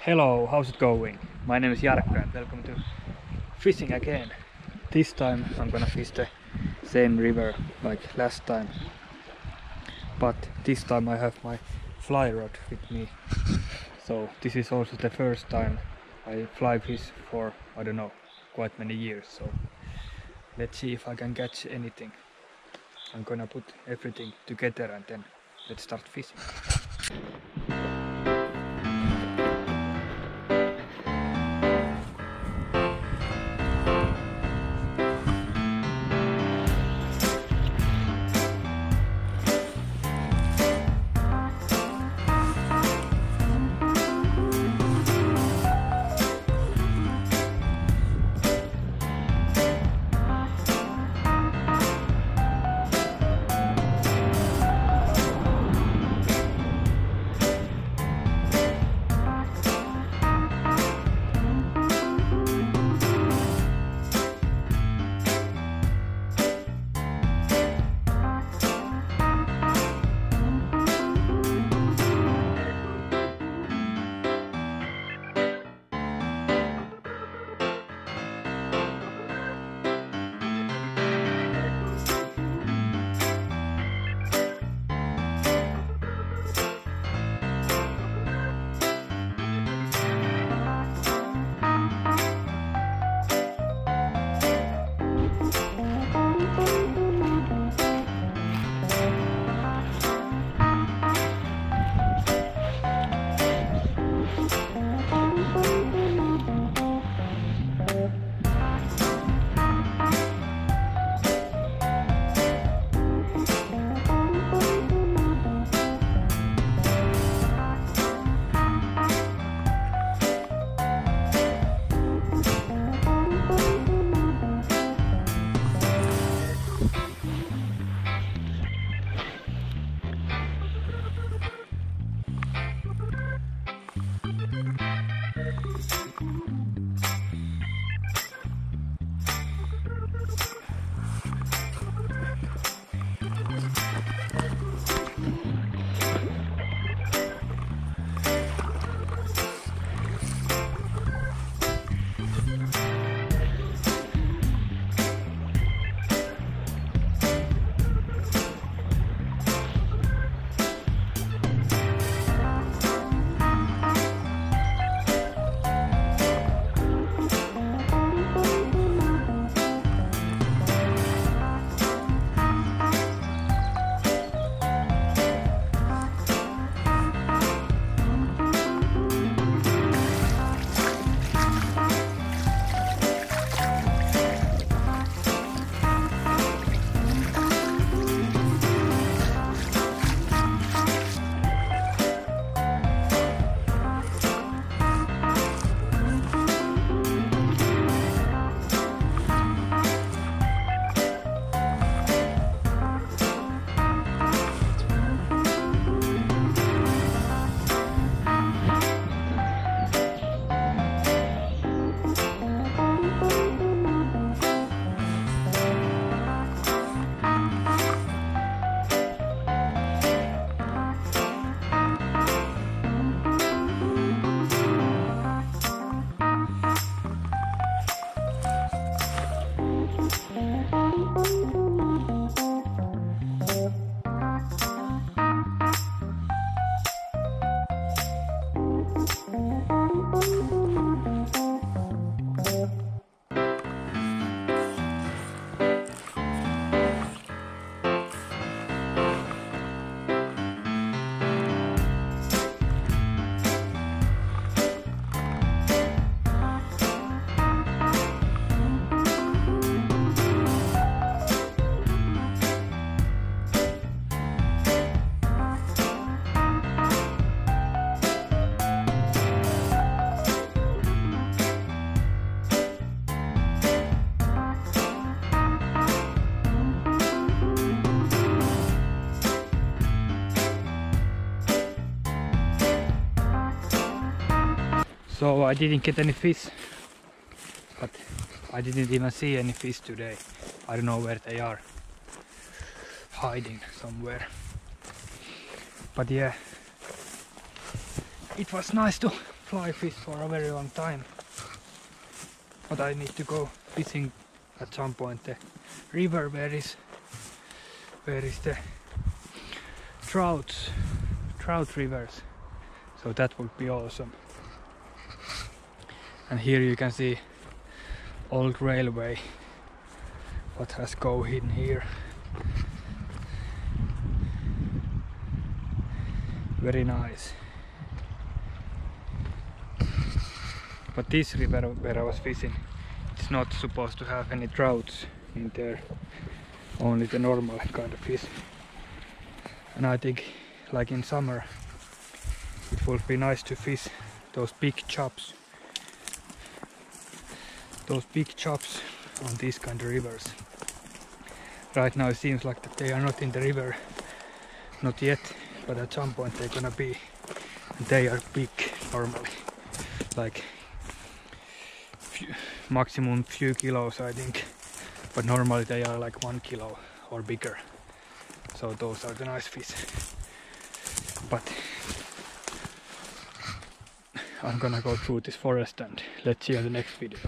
Hello, how's it going? My name is Jarkko and welcome to fishing again. This time I'm gonna fish the same river like last time, but this time I have my fly rod with me. So this is also the first time I fly fish for, I don't know, quite many years. So let's see if I can catch anything. I'm gonna put everything together and then let's start fishing. So I didn't get any fish, but I didn't even see any fish today. I don't know where they are, hiding somewhere. But yeah, it was nice to fly fish for a very long time, but I need to go fishing at some point the river where is the trout rivers, so that would be awesome. And here you can see old railway what has go in here. Very nice. But this river where I was fishing, it's not supposed to have any trouts in there, only the normal kind of fish. And I think like in summer it would be nice to fish those big chops on these kind of rivers. Right now it seems like that they are not in the river, not yet, but at some point they're gonna be. And they are big normally, like maximum few kilos I think, but normally they are like 1 kilo or bigger. So those are the nice fish. But I'm gonna go through this forest and let's see you in the next video.